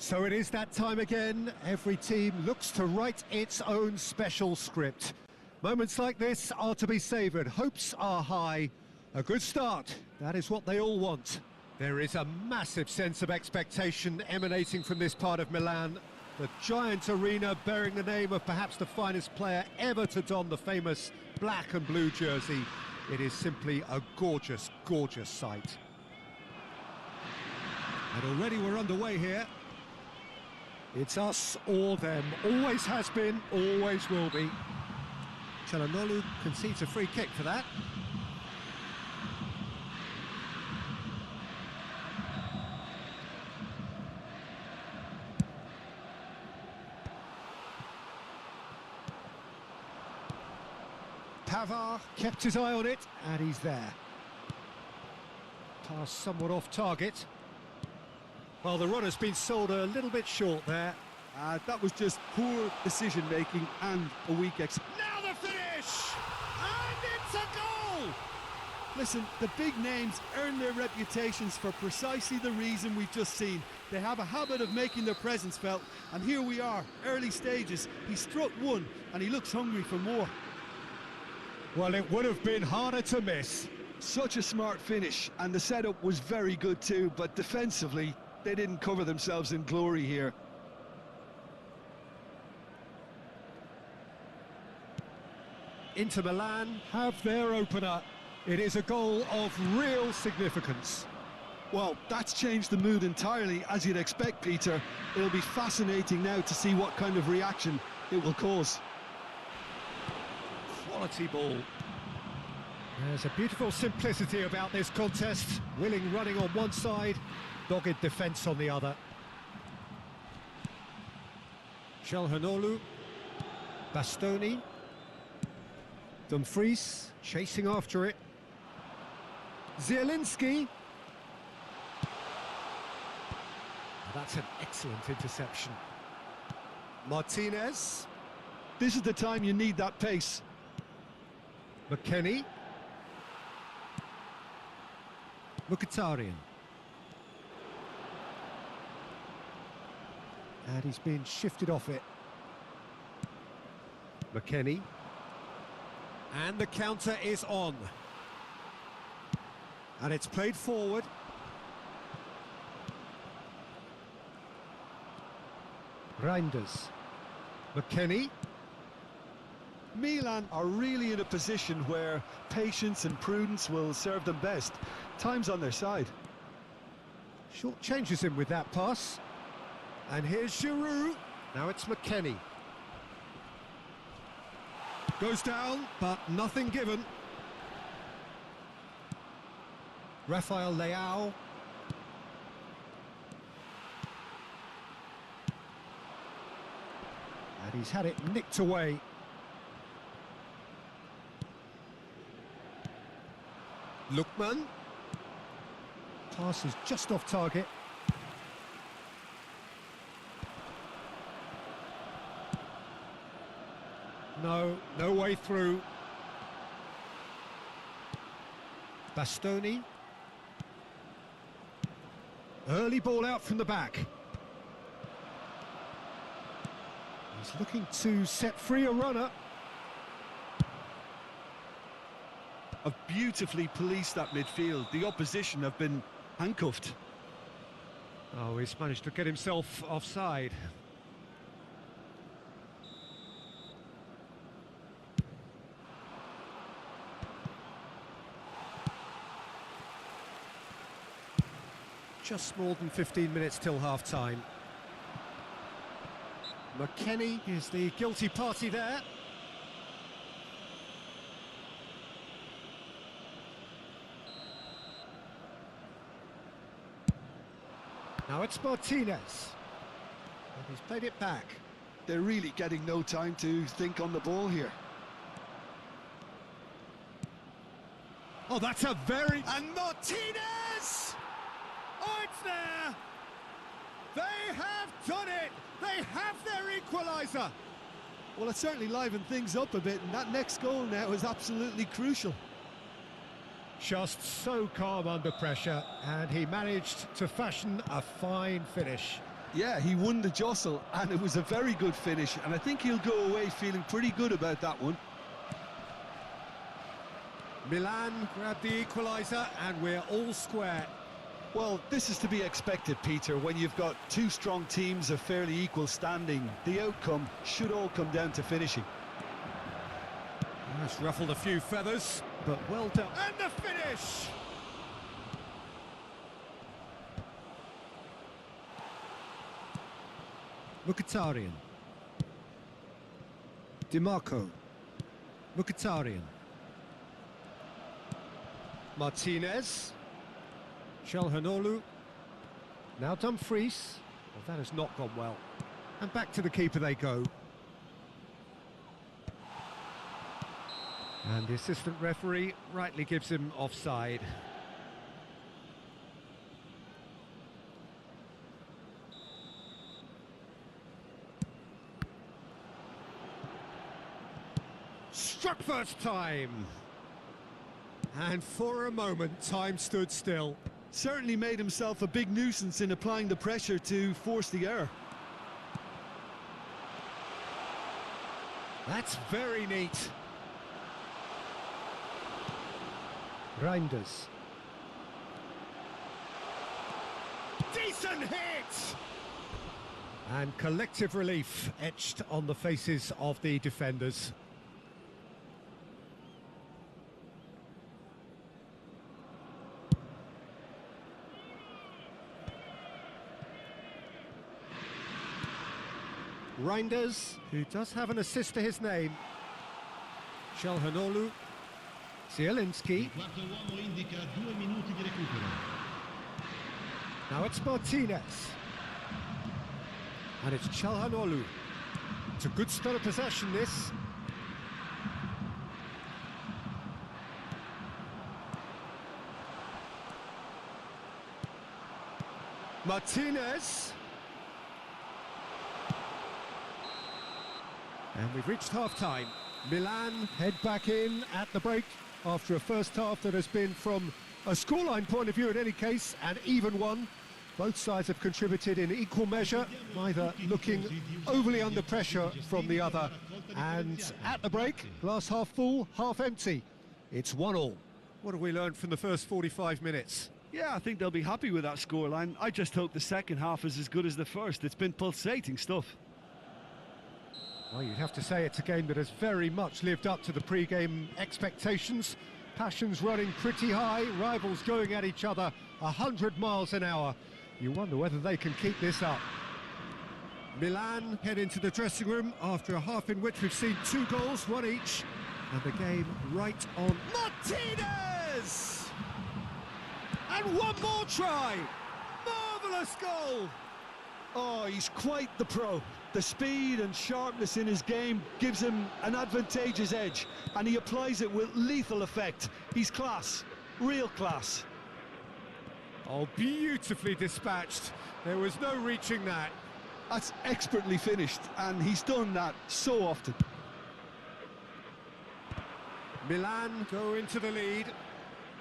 So it is that time again. Every team looks to write its own special script. Moments like this are to be savoured. Hopes are high. A good start, that is what they all want. There is a massive sense of expectation emanating from this part of Milan. The giant arena bearing the name of perhaps the finest player ever to don the famous black and blue jersey. It is simply a gorgeous, gorgeous sight. And already we're underway here. It's us or them. Always has been, always will be. Çalhanoğlu concedes a free kick for that. Pavard kept his eye on it, and he's there. Pass somewhat off target. Well, the runner's been sold a little bit short there. That was just poor decision-making and a weak Now the finish! And it's a goal! Listen, the big names earn their reputations for precisely the reason we've just seen. They have a habit of making their presence felt, and here we are, early stages. He struck one, and he looks hungry for more. Well, it would have been harder to miss. Such a smart finish, and the setup was very good too, but defensively, they didn't cover themselves in glory here. Inter Milan have their opener. It is a goal of real significance. Well, that's changed the mood entirely, as you'd expect, Peter. It'll be fascinating now to see what kind of reaction it will cause. Quality ball. There's a beautiful simplicity about this contest. Willing running on one side, dogged defence on the other. Çalhanoğlu, Bastoni, Dumfries chasing after it. Zielinski. That's an excellent interception. Martinez. This is the time you need that pace. McKennie. Mkhitaryan. And he's been shifted off it. McKennie. And the counter is on. And it's played forward. Reinders. McKennie. Milan are really in a position where patience and prudence will serve them best. Time's on their side. Short changes him with that pass. And here's Giroud. Now it's McKennie. Goes down, but nothing given. Rafael Leao. And he's had it nicked away. Lookman. Pass is just off target. No way through. Bastoni. Early ball out from the back. He's looking to set free a runner. Have beautifully policed that midfield. The opposition have been handcuffed. Oh, he's managed to get himself offside. Just more than 15 minutes till half-time. McKennie is the guilty party there. Now it's Martinez. And he's played it back. They're really getting no time to think on the ball here. Oh, that's a very... And Martinez! Oh, it's there! They have done it! They have their equaliser! Well, it certainly livened things up a bit, and that next goal now is absolutely crucial. Just so calm under pressure, and he managed to fashion a fine finish. Yeah, he won the jostle, and it was a very good finish, and I think he'll go away feeling pretty good about that one. Milan grabbed the equaliser, and we're all square. Well, this is to be expected, Peter, when you've got two strong teams of fairly equal standing. The outcome should all come down to finishing. That's ruffled a few feathers, but well done. And the finish! Mkhitaryan. DiMarco. Mkhitaryan. Martinez. Çalhanoğlu. Now Dumfries. Well, that has not gone well. And back to the keeper they go. And the assistant referee rightly gives him offside. Struck first time. And for a moment, time stood still. Certainly made himself a big nuisance in applying the pressure to force the error. That's very neat. Reinders. Decent hit! And collective relief etched on the faces of the defenders. Reinders, who does have an assist to his name. Çalhanoğlu. Zielinski. Now it's Martinez. And it's Çalhanoğlu. It's a good spell of possession, this. Martinez. And we've reached half-time. Milan head back in at the break after a first half that has been, from a scoreline point of view in any case, an even one. Both sides have contributed in equal measure, neither looking overly under pressure from the other. And at the break, glass half full, half empty. It's 1-1. What have we learned from the first 45 minutes? Yeah, I think they'll be happy with that scoreline. I just hope the second half is as good as the first. It's been pulsating stuff. Well, you'd have to say it's a game that has very much lived up to the pre-game expectations. Passions running pretty high, rivals going at each other 100 miles an hour. You wonder whether they can keep this up. Milan head into the dressing room after a half in which we've seen 2 goals, 1 each. And the game right on. Martinez! And one more try! Marvellous goal! Oh, he's quite the pro. The speed and sharpness in his game gives him an advantageous edge, and he applies it with lethal effect. He's class, real class. Oh, beautifully dispatched. There was no reaching that. That's expertly finished, and he's done that so often. Milan go into the lead.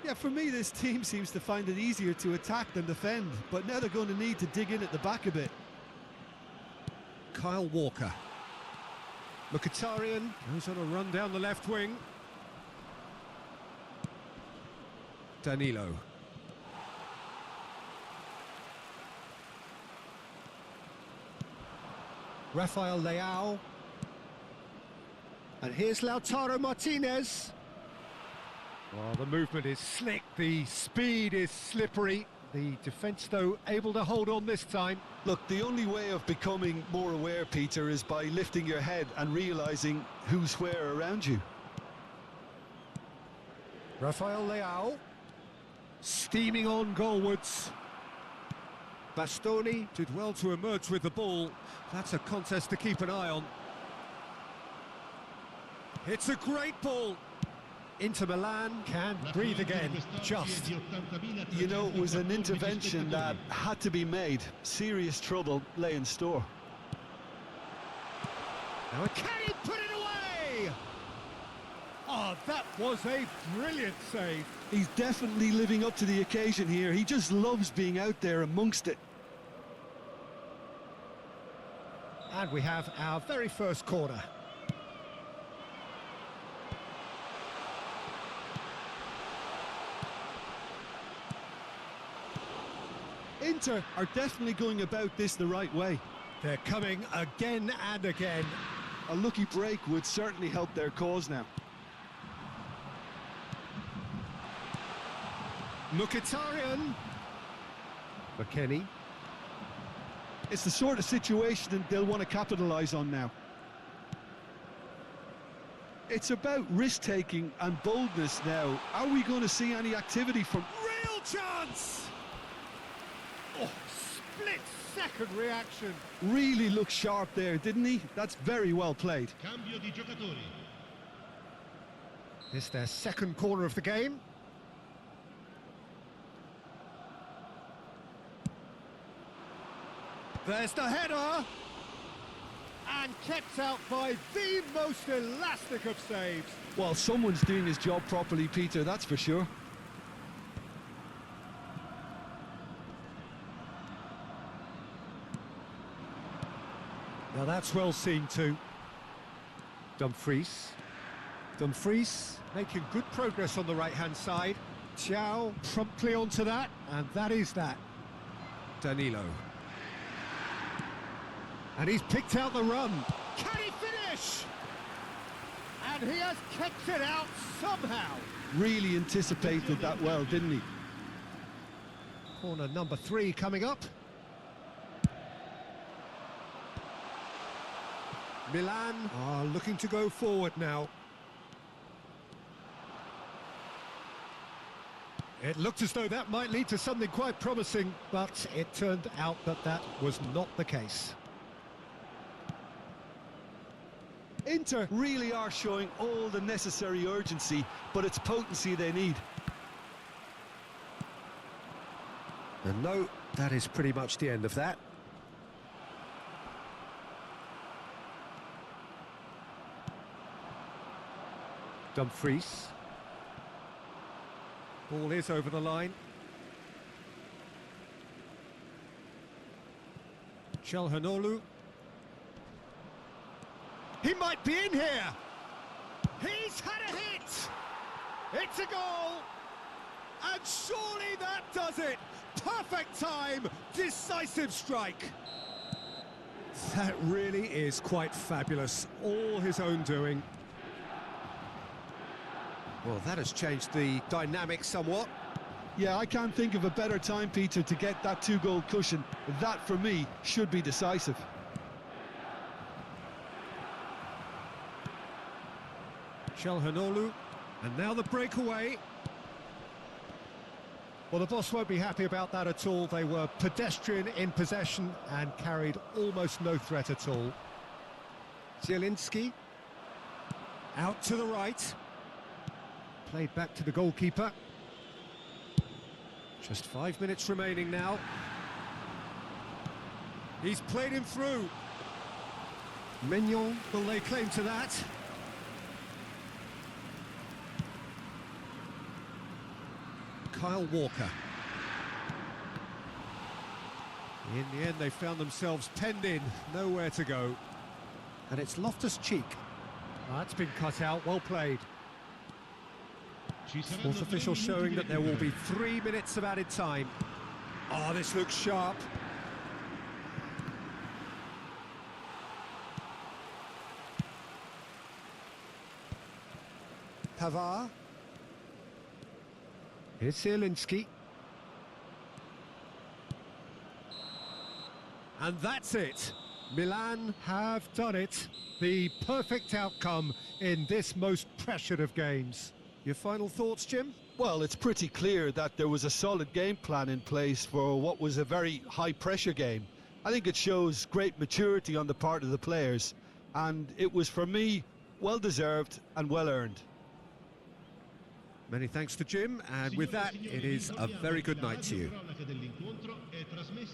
Yeah, for me, this team seems to find it easier to attack than defend, but now they're going to need to dig in at the back a bit. Kyle Walker. Mkhitaryan goes on a run down the left wing. Danilo. Rafael Leao. And here's Lautaro Martinez. Well, the movement is slick, the speed is slippery. The defence, though, able to hold on this time. Look, the only way of becoming more aware, Peter, is by lifting your head and realising who's where around you. Rafael Leao. Steaming on goalwards. Bastoni did well to emerge with the ball. That's a contest to keep an eye on. It's a great ball. Inter Milan can breathe again, just. You know, it was an intervention that had to be made. Serious trouble lay in store. Now can he put it away? Oh, that was a brilliant save. He's definitely living up to the occasion here. He just loves being out there amongst it. And we have our very first corner. Inter are definitely going about this the right way. They're coming again and again. A lucky break would certainly help their cause now. Mkhitaryan. McKennie. It's the sort of situation that they'll want to capitalise on now. It's about risk-taking and boldness now. Are we going to see any activity from... Real chance! Oh, split-second reaction. Really looked sharp there, didn't he? That's very well played. Cambio di giocatori. It's their second corner of the game. There's the header! And kept out by the most elastic of saves. Well, someone's doing his job properly, Peter, that's for sure. Now that's well seen too. Dumfries making good progress on the right-hand side. Thiaw promptly onto that, and that is that. Danilo. And he's picked out the run. Can he finish? And he has kept it out somehow. Really anticipated that well, didn't he? Corner number 3 coming up. Milan are looking to go forward now. It looked as though that might lead to something quite promising, but it turned out that that was not the case. Inter really are showing all the necessary urgency, but it's potency they need. And no, that is pretty much the end of that. Dumfries. Ball is over the line. Çalhanoğlu. He might be in here. He's had a hit. It's a goal. And surely that does it. Perfect time. Decisive strike. That really is quite fabulous. All his own doing. Well, that has changed the dynamic somewhat. Yeah, I can't think of a better time, Peter, to get that 2-goal cushion. That, for me, should be decisive. Çalhanoğlu, and now the breakaway. Well, the boss won't be happy about that at all. They were pedestrian in possession and carried almost no threat at all. Zielinski, out to the right. Played back to the goalkeeper. Just 5 minutes remaining now. He's played him through. Mignon will lay claim to that. Kyle Walker. In the end, they found themselves penned in, nowhere to go. And it's Loftus-Cheek. That's been cut out, well played. Fourth official showing that there will be 3 minutes of added time. Oh, this looks sharp. Pavard. Here's Zielinski. And that's it. Milan have done it. The perfect outcome in this most pressured of games. Your final thoughts, Jim? Well, it's pretty clear that there was a solid game plan in place for what was a very high-pressure game. I think it shows great maturity on the part of the players, and it was, for me, well-deserved and well-earned. Many thanks to Jim, and with that, it is a very good night to you.